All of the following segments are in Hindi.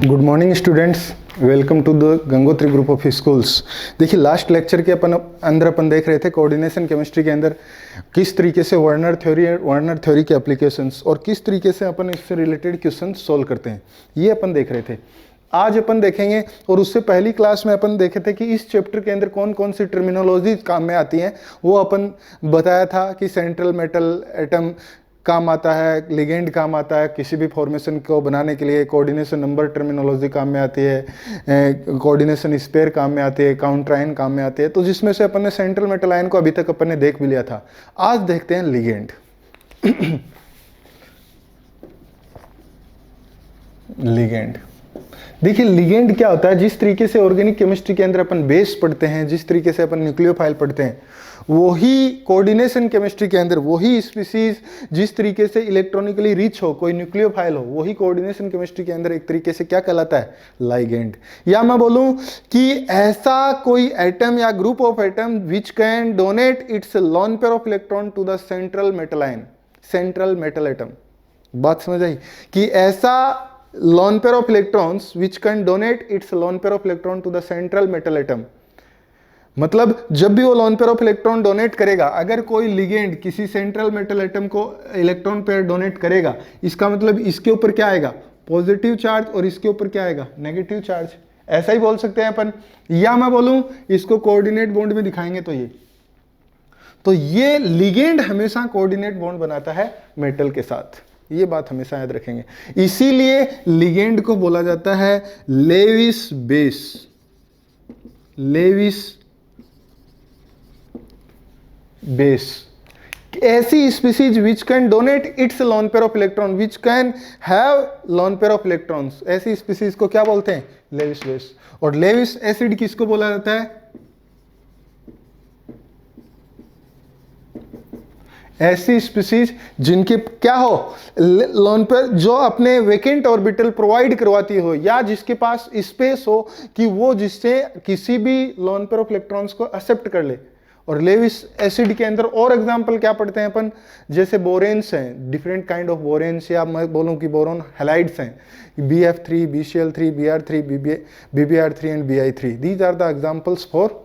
Good morning students, welcome to the Gangotri group of schools. देखिए लास्ट लेक्चर के अपन देख रहे थे कोऑर्डिनेशन केमिस्ट्री के अंदर किस तरीके से वर्नर थ्योरी के एप्लीकेशंस और किस तरीके से अपन इससे रिलेटेड क्वेश्चन सोल्व करते हैं, ये अपन देख रहे थे। आज अपन देखेंगे, और उससे पहली क्लास में अपन देखे थे कि इस चैप्टर के अंदर कौन कौन सी टर्मिनोलॉजी काम में आती हैं। वो अपन बताया था कि सेंट्रल मेटल एटम काम आता है, लिगेंड काम आता है, किसी भी फॉर्मेशन को बनाने के लिए कोऑर्डिनेशन नंबर टर्मिनोलॉजी काम में आती है, कोऑर्डिनेशन स्पेयर काम में आती है, काउंटर आयन काम में आती है। तो जिसमें से अपन ने सेंट्रल मेटल आयन को अभी तक अपन ने देख भी लिया था। आज देखते हैं लिगेंड। लिगेंड देखिए, लिगेंड क्या होता है। जिस तरीके से ऑर्गेनिक केमिस्ट्री के अंदर अपन बेस पढ़ते हैं, जिस तरीके से अपन न्यूक्लियोफाइल पढ़ते हैं, वही कोऑर्डिनेशन केमिस्ट्री के अंदर वही स्पीसीज जिस तरीके से इलेक्ट्रॉनिकली रिच हो, कोई न्यूक्लियोफाइल हो, वही कोऑर्डिनेशन केमिस्ट्री के अंदर एक तरीके से क्या कहलाता है, लाइगेंड। या मैं बोलूं कि ऐसा कोई एटम या group of atom which can donate its lone pair of electron to the central metal ion, central metal atom. बात समझ आई कि ऐसा lone pair of electrons which can donate its lone pair of electron to the central metal atom। मतलब जब भी वो lone pair of electron donate करेगा, अगर कोई लिगेंड किसी सेंट्रल मेटल एटम को इलेक्ट्रॉन पेयर डोनेट करेगा, इसका मतलब इसके ऊपर क्या आएगा, पॉजिटिव चार्ज, और इसके ऊपर क्या आएगा, नेगेटिव चार्ज। ऐसा ही बोल सकते हैं अपन। या मैं बोलूं इसको कोऑर्डिनेट बॉन्ड में दिखाएंगे तो ये लिगेंड हमेशा कोऑर्डिनेट बॉन्ड बनाता है मेटल के साथ। ये बात हमेशा याद रखेंगे। इसीलिए लिगेंड को बोला जाता है लेविस बेस। लेविस बेस ऐसी species which can donate its lone pair of electron, which can have loan pair of electrons, ऐसी स्पीसीज को क्या बोलते हैं, लेविस बेस। और लेविस एसिड किसको बोला जाता है, ऐसी स्पीसीज जिनके क्या हो, लोन पेयर, जो अपने वेकेंट ऑर्बिटल प्रोवाइड करवाती हो, या जिसके पास स्पेस हो कि वो जिससे किसी भी लोन पेयर ऑफ इलेक्ट्रॉन्स को एक्सेप्ट कर ले। और लेविस एसिड के अंदर और एग्जांपल क्या पढ़ते हैं अपन, जैसे बोरेन्स हैं, डिफरेंट काइंड ऑफ बोरेन्स, या मैं बोलूं कि बोरोन हैलाइड्स हैं, BF3, BCl3, Br3, BBr3 and Bi3। These are the examples for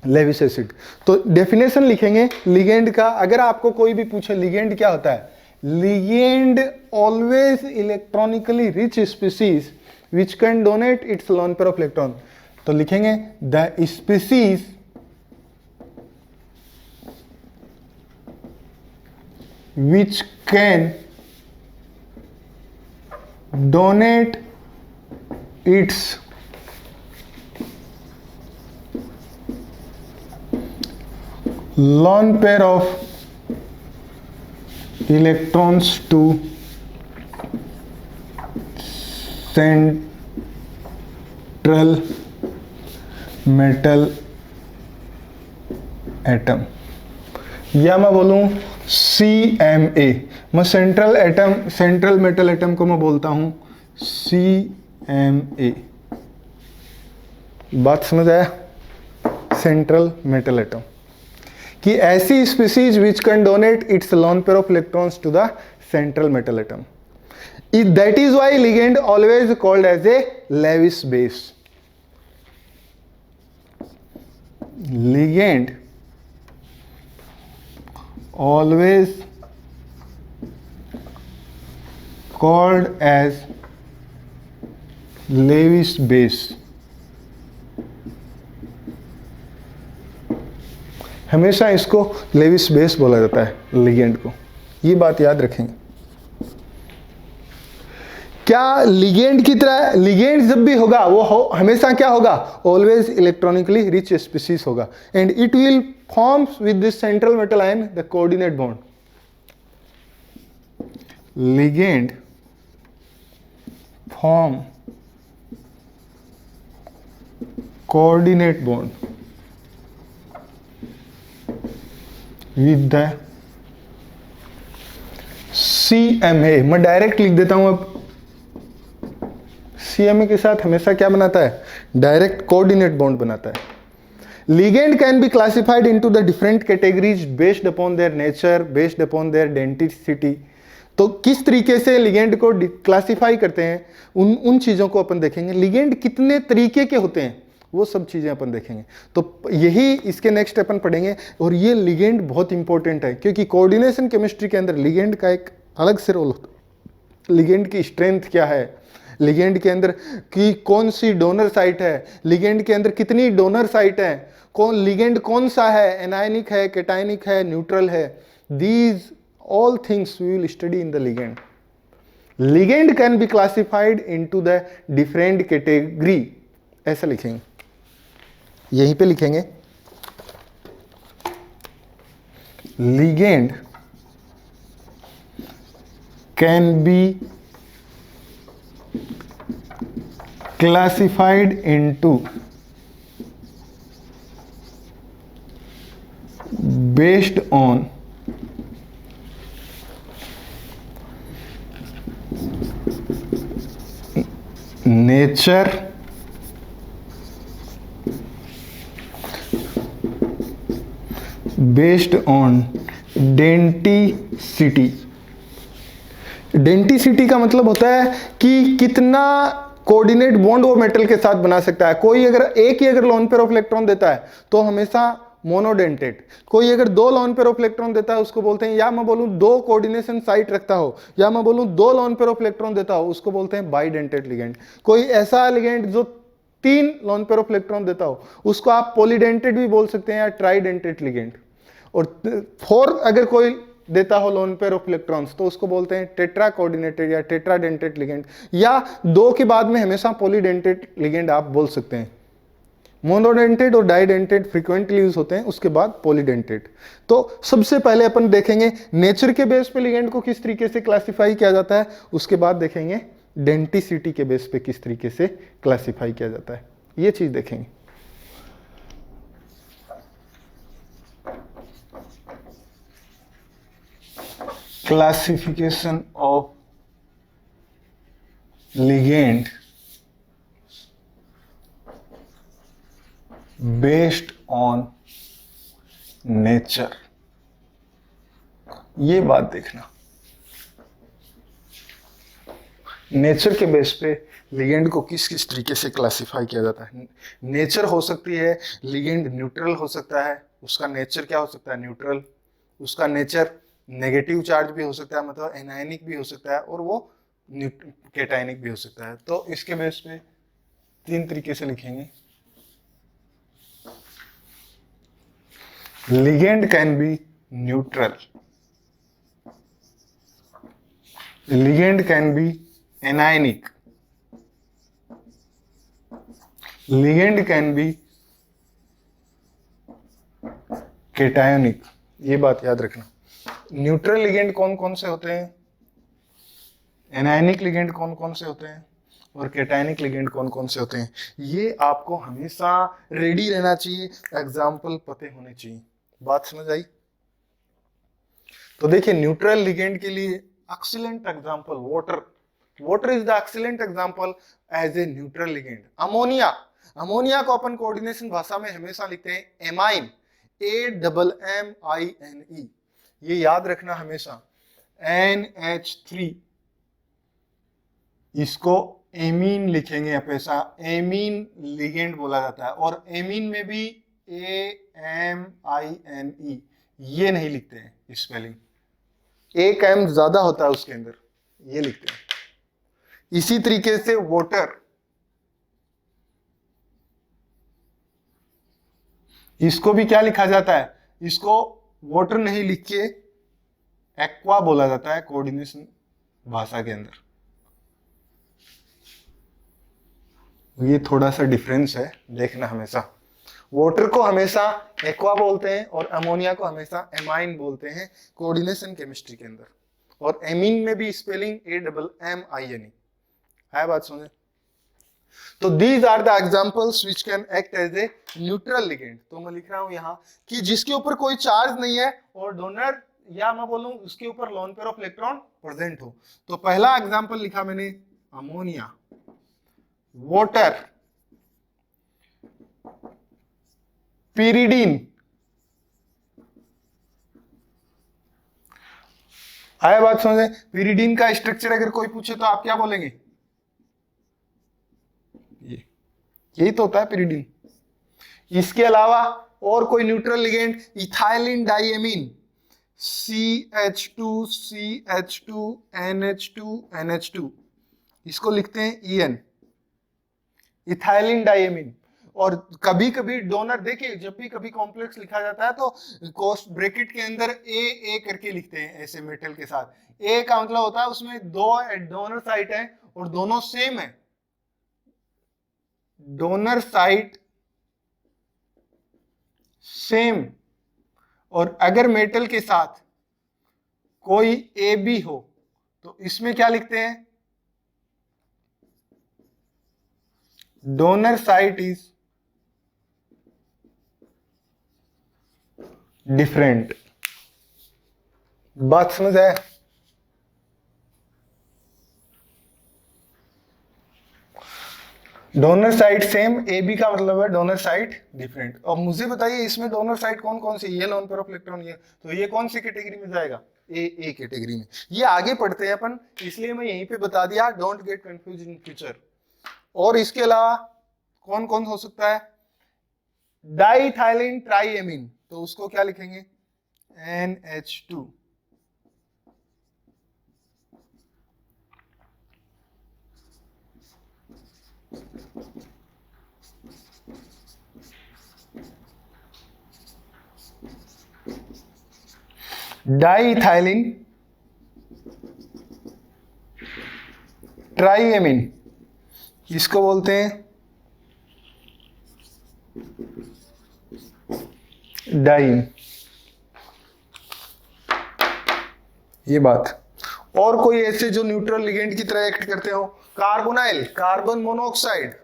Lewis acid. तो डेफिनेशन लिखेंगे लिगेंड का। अगर आपको कोई भी पूछे लिगेंड क्या होता है, ligand always electronically rich species which can donate its lone pair of electron. तो लिखेंगे the species which can donate it's lone pair of electrons to central metal atom। या मैं बोलूं CMA। मैं सेंट्रल मेटल एटम को मैं बोलता हूं CMA। बात समझ आया, सेंट्रल मेटल एटम कि ऐसी species which can donate its lone pair of electrons to the central metal atom. That is why ligand always called as a Lewis base. Ligand always called as Lewis base. हमेशा इसको लेविस बेस बोला जाता है लिगेंड को। ये बात याद रखेंगे। क्या लिगेंड की तरह, लिगेंड जब भी होगा वो हमेशा क्या होगा, ऑलवेज इलेक्ट्रॉनिकली रिच स्पीसीज होगा, and it will forms with this central metal ion the coordinate bond. Ligand form coordinate bond with the CMA। मैं डायरेक्ट लिख देता हूं अब। CMA के साथ हमेशा क्या बनाता है, डायरेक्ट कोऑर्डिनेट बॉन्ड बनाता है। Ligand can be classified into the different categories based upon their nature, based upon their denticity. तो किस तरीके से लिगेंड को क्लासिफाई करते हैं, उन चीज़ों को अपन देखेंगे। लिगेंड कितने तरीके के होते हैं वो सब चीज़ें अपन देखेंगे। तो यही इसके नेक्स्ट अपन पढ़ेंगे। और ये लिगेंड बहुत इंपॉर्टेंट है, क्योंकि कोऑर्डिनेशन केमिस्ट्री के अंदर लिगेंड का एक अलग से रोल होता है। लिगेंड की स्ट्रेंथ क्या है, लिगेंड के अंदर की कौन सी डोनर साइट है, लिगेंड के अंदर कितनी डोनर साइट है, कौन लिगेंड कौन सा है, एनायनिक है, कैटायनिक है, न्यूट्रल है, these all things we will study in the ligand. Ligand can be classified into the different category. ऐसा लिखेंगे, यहीं पे लिखेंगे ligand can be classified into based on nature, based on denticity. Denticity का मतलब होता है कि कितना कोऑर्डिनेट बॉन्ड वो मेटल के साथ बना सकता है। कोई अगर एक ही अगर लोन पेयर ऑफ इलेक्ट्रॉन देता है तो हमेशा मोनोडेंटेट, कोई अगर दो लोन पेयर ऑफ इलेक्ट्रॉन देता है उसको बोलते हैं, या मैं बोलूं दो कोऑर्डिनेशन साइट रखता हो, या मैं बोलूं दो लोन पेयर ऑफ इलेक्ट्रॉन देता हो, उसको बोलते हैं बाइडेंटेट लिगेंड। कोई ऐसा लिगेंड जो तीन लोन पेयर ऑफ इलेक्ट्रॉन देता हो उसको आप पॉलीडेंटेट भी बोल सकते हैं या ट्राइडेंटेट लिगेंड। और फोर अगर कोई देता हो लोन पेयर ऑफ इलेक्ट्रॉन्स तो उसको बोलते हैं टेट्रा कोऑर्डिनेटेड या टेट्राडेंटेट लिगेंड, या दो के बाद में हमेशा पॉलीडेंटेट लिगेंड आप बोल सकते हैं। मोनोडेंटेड और डाइडेंटेड फ्रीक्वेंटली यूज होते हैं, उसके बाद पॉलीडेंटेड। तो सबसे पहले अपन देखेंगे नेचर के बेस पे लिगेंड को किस तरीके से क्लासिफाई किया जाता है, उसके बाद देखेंगे डेंटिसिटी के बेस पे किस तरीके से क्लासिफाई किया जाता है, ये चीज देखेंगे। Classification of ligand based on nature, ये बात देखना। नेचर के बेस पे लिगेंड को किस किस तरीके से क्लासिफाई किया जाता है। नेचर हो सकती है, लिगेंड न्यूट्रल हो सकता है, उसका नेचर क्या हो सकता है, न्यूट्रल। उसका नेचर नेगेटिव चार्ज भी हो सकता है, मतलब एनायनिक भी हो सकता है, और वो कैटायनिक भी हो सकता है। तो इसके बेस पे तीन तरीके से लिखेंगे। ligand can be neutral, ligand can be anionic, ligand can be cationic। ये बात याद रखना। न्यूट्रल लिगेंड कौन कौन से होते हैं, एनायनिक लिगेंड कौन कौन से होते हैं, और कैटायनिक लिगेंड कौन कौन से होते हैं, ये आपको हमेशा रेडी रहना चाहिए, एग्जाम्पल पते होने चाहिए। बात समझ आई? तो देखिए न्यूट्रल लिगेंड के लिए excellent example water, water is the excellent example as a neutral ligand. Ammonia, ammonia को अपन कोऑर्डिनेशन भाषा में हमेशा लिखते हैं एमाइन, AMMINE, ये याद रखना हमेशा। NH3 इसको एमीन लिखेंगे हमेशा, एमीन लिगेंड बोला जाता है। और एमीन में भी AMINE ये नहीं लिखते हैं स्पेलिंग, एक एम ज्यादा होता है उसके अंदर, ये लिखते हैं। इसी तरीके से वाटर, इसको भी क्या लिखा जाता है, इसको वाटर नहीं लिख के एक्वा बोला जाता है कोऑर्डिनेशन भाषा के अंदर। ये थोड़ा सा डिफरेंस है, देखना हमेशा। वाटर को हमेशा एक्वा बोलते हैं और अमोनिया को हमेशा एमाइन बोलते हैं कोऑर्डिनेशन केमिस्ट्री के अंदर। और एमीन में भी स्पेलिंग AMMINE है। बात समझे? तो these are the examples which can act as a neutral ligand. तो मैं लिख रहा हूं यहां कि जिसके ऊपर कोई चार्ज नहीं है और डोनर या मैं बोलूं उसके ऊपर loan pair of electron present हो। तो पहला एग्जांपल लिखा मैंने अमोनिया, वाटर, pyridine, आया बात समझे? पिरिडीन का स्ट्रक्चर अगर कोई पूछे तो आप क्या बोलेंगे? यही तो होता है पिरिडीन। इसके अलावा और कोई neutral ligand, ethylene diamine, CH2CH2NH2NH2, इसको लिखते हैं EN, इथाइलिन डाइएमीन। और कभी कभी डोनर, देखिए जब भी कभी कॉम्प्लेक्स लिखा जाता है तो कोस्ट ब्रैकेट के अंदर ए करके लिखते हैं ऐसे मेटल के साथ। ए का मतलब होता है उसमें दो डोनर साइट है और दोनों सेम है, डोनर साइट सेम। और अगर मेटल के साथ कोई ए बी हो तो इसमें क्या लिखते हैं? Donor site is different. बात समझ आए? Donor site same, A B का मतलब है डोनर साइट डिफरेंट। और मुझे बताइए इसमें डोनर साइट कौन कौन सी? ये लोन पेयर ऑफ इलेक्ट्रॉन, ये तो ये कौन सी कैटेगरी में जाएगा? ए कैटेगरी में। ये आगे पढ़ते हैं अपन, इसलिए मैं यहीं पे बता दिया, don't get confuse in future. और इसके अलावा कौन कौन हो सकता है? डाइथाइलिन ट्राइएमीन, तो उसको क्या लिखेंगे? NH2। डाइथाइलिन ट्राइएमीन, इसको बोलते हैं डाइन। ये बात। और कोई ऐसे जो न्यूट्रल लिगेंड की तरह एक्ट करते हो? कार्बोनाइल, कार्बन मोनोऑक्साइड,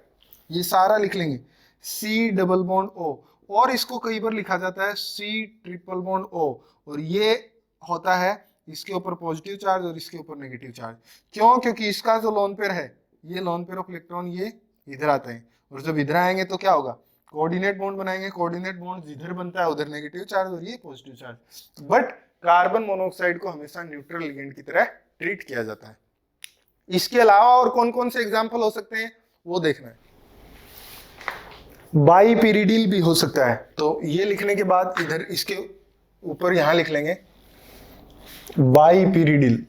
ये सारा लिख लेंगे, C डबल बॉन्ड O। और इसको कई बार लिखा जाता है C ट्रिपल बॉन्ड O, और ये होता है इसके ऊपर पॉजिटिव चार्ज और इसके ऊपर नेगेटिव चार्ज। क्यों? क्योंकि इसका जो लोन पेयर है, ये लोन पेयर ऑफ इलेक्ट्रॉन ये इधर आता है, और जब इधर आएंगे तो क्या होगा? कोऑर्डिनेट बॉन्ड बनाएंगे। कोऑर्डिनेट बॉन्ड जिधर बनता है उधर नेगेटिव चार्ज और ये positive charge. But carbon monoxide को हमेशा न्यूट्रल लिगेंड की तरह ट्रीट किया जाता है। इसके अलावा और कौन कौन से एग्जाम्पल हो सकते हैं वो देखना है। बाईपिरिडिल भी हो सकता है, तो ये लिखने के बाद इधर इसके ऊपर यहां लिख लेंगे बाईपिरिडिल।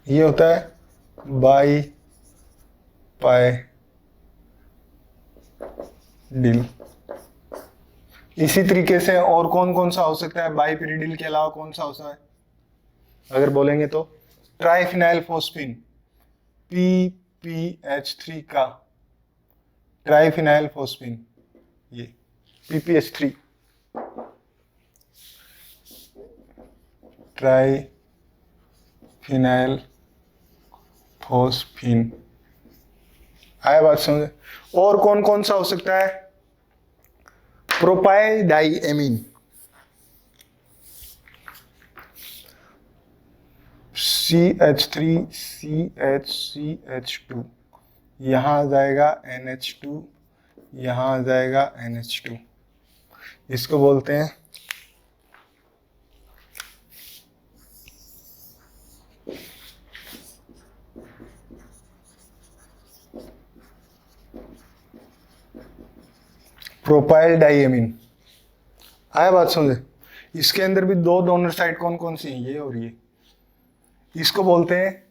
ये होता है बाई पाई डिल। इसी तरीके से और कौन कौन सा हो सकता है? बाईपिरिडिल के अलावा कौन सा हो सकता है अगर बोलेंगे तो? ट्राइफिनाइल फोस्फिन, PPH3 का ट्राइफिनाइल फोस्फिन, ये PPH3, ट्राइफिनाइल फोस्फिन। आया बात समझे? और कौन कौन सा हो सकता है? प्रोपाइल डाइएमीन, CH3 CH2, यहां आ जाएगा NH2, यहां आ जाएगा NH2। इसको बोलते हैं प्रोपाइल डाइएमीन। आया बात समझे? इसके अंदर भी दो डोनर साइड कौन कौन सी हैं? ये और ये। इसको बोलते हैं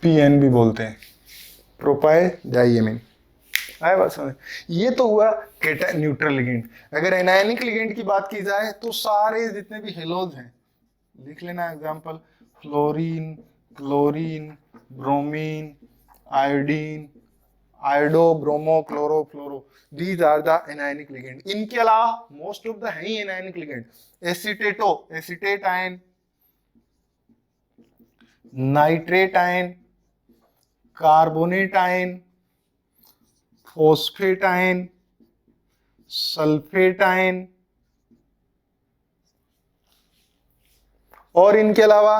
PN भी बोलते हैं, प्रोपाइल डाइएमीन। आया बात समझ? ये तो हुआ न्यूट्रल लिगेंड। अगर एनायनिक लिगेंड की बात की जाए तो सारे जितने भी हेलोज हैं लिख लेना example, fluorine, chlorine, bromine, iodine, iodo, bromo, chloro, fluoro, these are the anionic ligand. इनके अलावा मोस्ट ऑफ द है ही anionic ligand. Acetato, acetate ion, nitrate ion, carbonate ion, phosphate ion, sulphate ion, और इनके अलावा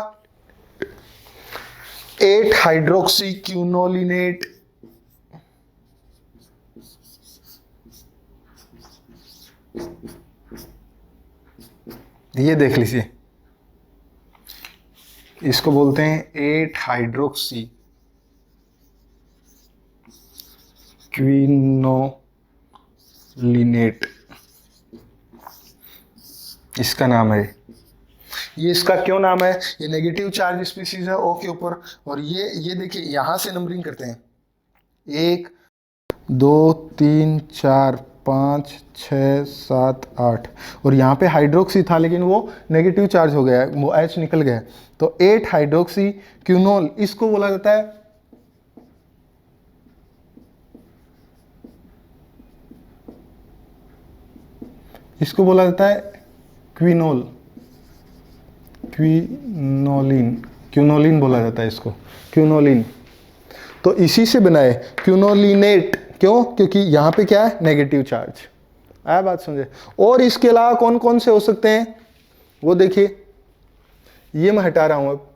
8 हाइड्रोक्सी क्यूनोलिनेट, ये देख लीजिए, इसको बोलते हैं 8 हाइड्रोक्सी क्विनोलिनेट, इसका नाम है। ये इसका क्यों नाम है? ये नेगेटिव चार्ज स्पीसीज है O के ऊपर, और ये देखिए यहां से नंबरिंग करते हैं 1 2 3 4 5 6 7 8, और यहाँ पे हाइड्रोक्सी था लेकिन वो नेगेटिव चार्ज हो गया है, वो H निकल गया है, तो 8 हाइड्रोक्सी क्यूनोल इसको बोला जाता है क्विनोल, क्यूनोलिन बोला जाता है इसको, क्यूनोलिन। तो इसी से बना है क्यूनोलिनेट, क्यों? क्योंकि यहाँ पे क्या है? Negative charge. आया बात समझे? और इसके अलावा कौन कौन से हो सकते हैं वो देखिए, ये मैं हटा रहा हूँ अब,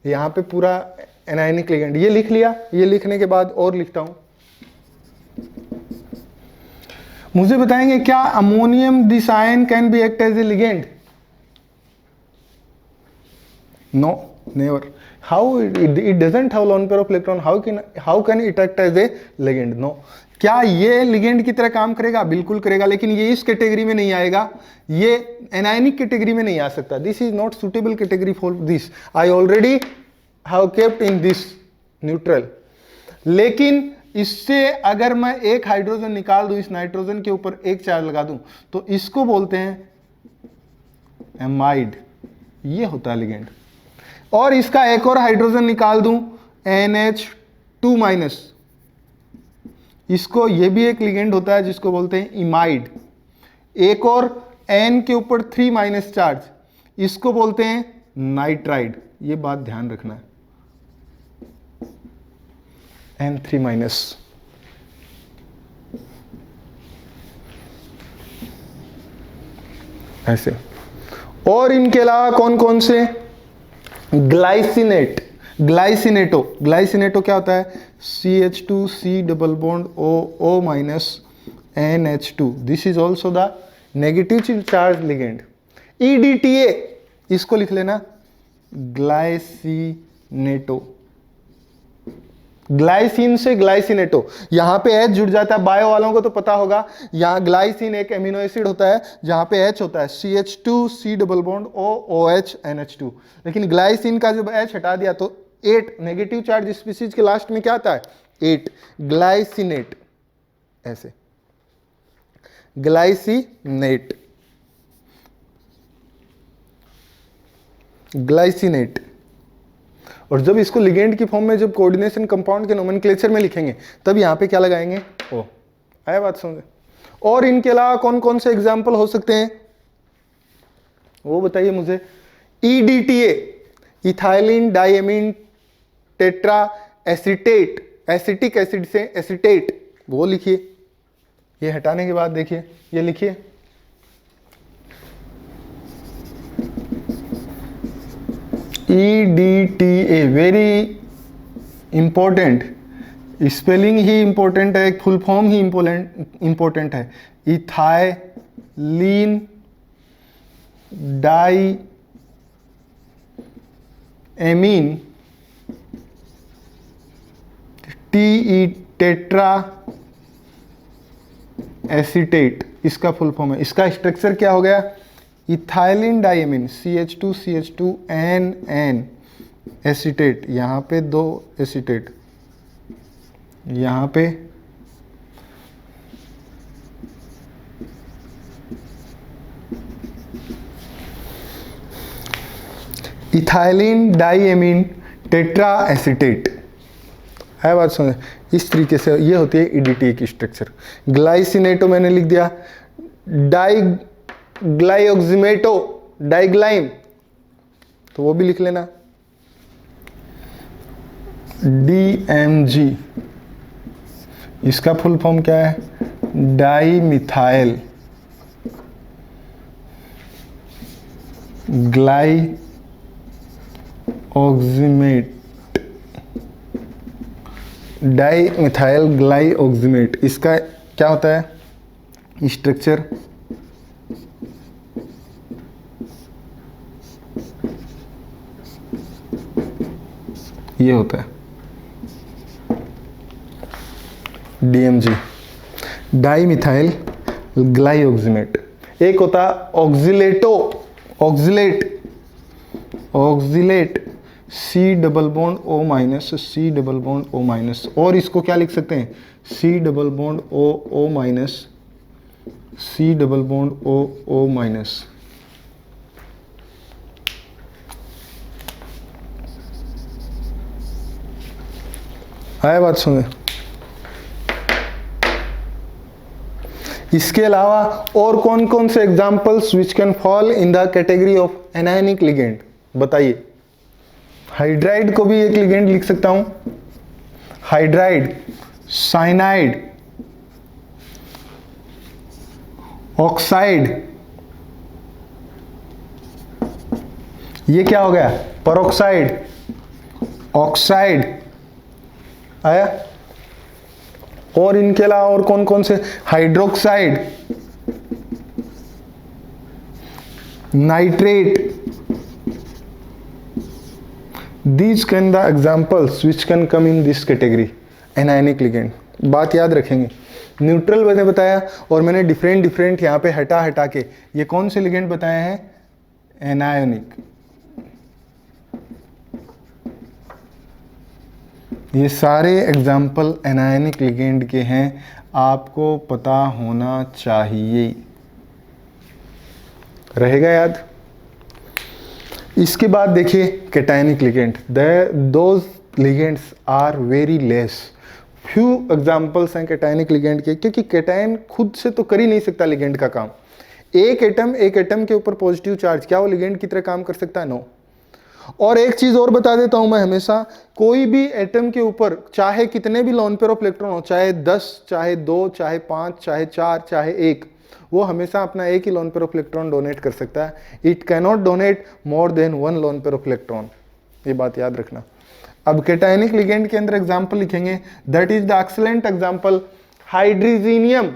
यहाँ पे पूरा एनायनिक लिगेंड ये लिख लिया, ये लिखने के बाद और लिखता हूँ, मुझे बताएंगे क्या ammonium this ion can be act as a ligand? No, never. How it doesn't have lone pair of electron? How can it act as a ligand? No. क्या ये लिगेंड की तरह काम करेगा? बिल्कुल करेगा, लेकिन ये इस कैटेगरी में नहीं आएगा, ये एनायनिक कैटेगरी में नहीं आ सकता। This is not suitable category for this, I already have kept in this neutral. लेकिन इससे अगर मैं एक हाइड्रोजन निकाल दूं, इस नाइट्रोजन के ऊपर एक चार्ज लगा दूं, तो इसको बोलते हैं एमाइड, ये होता है लिगेंड। और इसका एक और हाइड्रोजन निकाल दूं NH2-, इसको, ये भी एक लिगेंड होता है जिसको बोलते हैं इमाइड। एक और N के ऊपर 3- चार्ज, इसको बोलते हैं नाइट्राइड, ये बात ध्यान रखना है, N3-। ऐसे। और इनके अलावा कौन कौन से? ग्लाइसिनेट, ग्लाइसिनेटो क्या होता है? CH2C double bond O NH2, this is also the negative charge ligand. EDTA, इसको लिख लेना ग्लाइसिनेटो, ग्लाइसिन से ग्लाइसिनेटो, यहां पे H जुड़ जाता है, बायो वालों को तो पता होगा, यहां ग्लाइसिन एक एमिनो एसिड होता है जहां पे H होता है, CH2C double bond OH NH2, लेकिन ग्लाइसिन का जब H हटा दिया तो 8 नेगेटिव चार्ज स्पीसीज के लास्ट में क्या आता है? 8 ग्लाइसिनेट, ऐसे ग्लाइसिनेट, ग्लाइसिनेट। और जब इसको लिगेंड की फॉर्म में, जब कोऑर्डिनेशन कंपाउंड के नोमेनक्लेचर में लिखेंगे, तब यहां पे क्या लगाएंगे? O। आया बात समझे? और इनके अलावा कौन कौन से एग्जाम्पल हो सकते हैं वो बताइए मुझे। EDTA, ethylene diamine tetra acetate, acetic acid से एसिटेट, वो लिखिए। ये हटाने के बाद देखिए, ये लिखिए EDTA, वेरी इंपॉर्टेंट, स्पेलिंग ही इंपॉर्टेंट है, फुल फॉर्म ही इंपॉर्टेंट है। Ethylene diamine TE tetra acetate, इसका फुल फॉर्म है। इसका स्ट्रक्चर क्या हो गया? इथाइलिन डाइएमीन CH2CH2NN एसिटेट, यहाँ पे 2 एसिटेट, यहाँ पे इथाइलिन डाइएमीन टेट्रा एसिटेट। है बात समझ? इस तरीके से ये होती है EDTA की स्ट्रक्चर। ग्लाइसिनेटो मैंने लिख दिया, डाइग्लाइओक्सिमेटो, डाइग्लाइम, तो वो भी लिख लेना DMG, इसका फुल फॉर्म क्या है? डाइमिथाइल ग्लाइओक्सिमेट, डाई मिथाइल ग्लाइऑक्सिमेट, इसका क्या होता है स्ट्रक्चर? ये होता है DMG, डाई मिथाइल ग्लाइऑक्सिमेट। एक होता oxalate C double bond O minus, C double bond O minus, और इसको क्या लिख सकते हैं C double bond O minus, C double bond O minus. आया बात सुने? इसके अलावा और कौन कौन से examples which can fall in the category of anionic ligand बताइए। हाइड्राइड को भी एक लिगेंड लिख सकता हूं, हाइड्राइड, साइनाइड, ऑक्साइड, ये क्या हो गया पेरोक्साइड, ऑक्साइड आया। और इनके अलावा और कौन कौन से, hydroxide, nitrate, these can the examples which can come in this category anionic ligand. बात याद रखेंगे, न्यूट्रल मैंने बताया और मैंने डिफरेंट यहाँ पे हटा के ये कौन से लिगेंड बताए हैं एनायनिक। ये सारे एग्जाम्पल एनायनिक लिगेंड के हैं, आपको पता होना चाहिए, रहेगा याद। इसके बाद देखिए cationic ligand, those ligands are very less, few examples हैं कैटायनिक लिगेंड के, क्योंकि कैटायन खुद से तो कर ही नहीं सकता लिगेंड का काम। एक एटम के ऊपर पॉजिटिव चार्ज, क्या वो लिगेंड की तरह काम कर सकता है? नो। और एक चीज और बता देता हूं मैं हमेशा, कोई भी एटम के ऊपर चाहे कितने भी लोन पेयर ऑफ इलेक्ट्रॉन हो, चाहे 10, चाहे 2, चाहे 5, चाहे 4, चाहे 1, वो हमेशा अपना एक ही lone pair of electron donate कर सकता है। It cannot donate more than 1 lone pair of electron, ये बात याद रखना। अब कैटायनिक लिगेंड के अंदर एग्जांपल लिखेंगे, that is the excellent example hydrazinium,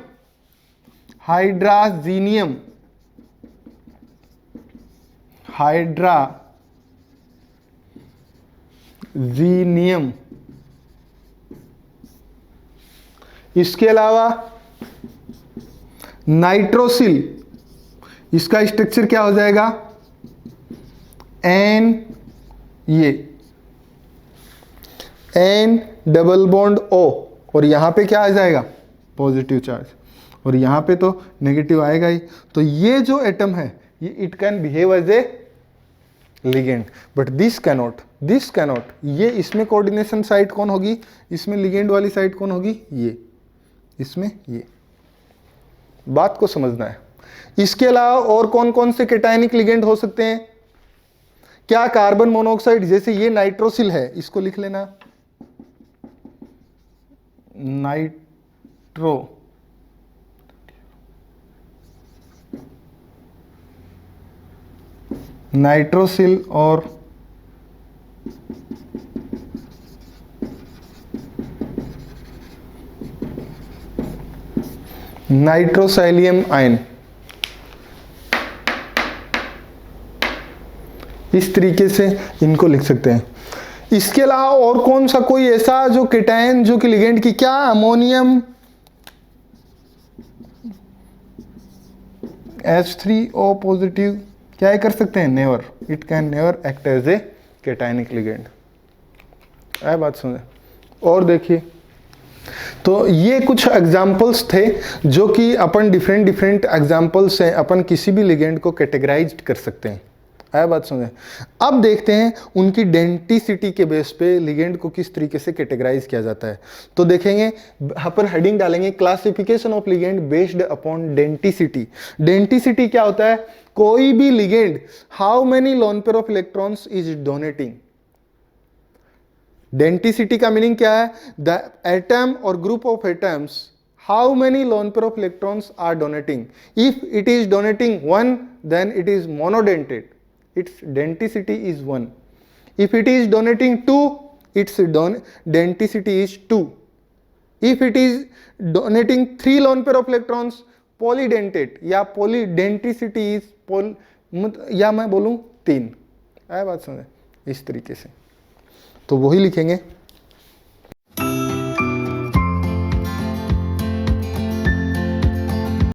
hydrazinium, hydrazinium. इसके अलावा नाइट्रोसिल, इसका स्ट्रक्चर क्या हो जाएगा N, ये N डबल बॉन्ड O, और यहां पे क्या आ जाएगा पॉजिटिव चार्ज, और यहां पे तो नेगेटिव आएगा ही। तो ये जो एटम है ये it can behave as a ligand, but this cannot. ये इसमें कोऑर्डिनेशन साइट कौन होगी, इसमें लिगेंड वाली साइट कौन होगी, ये इसमें, ये बात को समझना है। इसके अलावा और कौन कौन से कैटायनिक लिगेंड हो सकते हैं? क्या कार्बन मोनोऑक्साइड, जैसे ये नाइट्रोसिल है, इसको लिख लेना नाइट्रोसिल और नाइट्रोसाइलियम आयन, इस तरीके से इनको लिख सकते हैं। इसके अलावा और कौन सा कोई ऐसा जो कैटायन जो कि लिगेंड की, क्या अमोनियम H3O पॉजिटिव क्या कर सकते हैं? Never, it can never act as a cationic ligand. आया बात सुने? और देखिए, तो ये कुछ एग्जाम्पल्स थे जो कि अपन डिफरेंट एग्जाम्पल्स से अपन किसी भी लिगेंड को कैटेगराइज कर सकते हैं। आया बात समझे? अब देखते हैं उनकी डेंटिसिटी के बेस पे लिगेंड को किस तरीके से कैटेगराइज किया जाता है। तो देखेंगे, अपन हेडिंग डालेंगे classification of ligand based upon denticity. Denticity क्या होता है? कोई भी ligand how many lone pair of electrons is donating. Denticity का मीनिंग क्या है? द एटम और group of atoms how many lone pair of electrons are donating. If it is donating 1, then it is monodentate, its denticity is 1. If it is donating 2, its denticity is 2. If it is donating 3 lone pair of electrons, polydentate या polydenticity is या मैं बोलूं 3। आया बात समझे? इस तरीके से तो वही लिखेंगे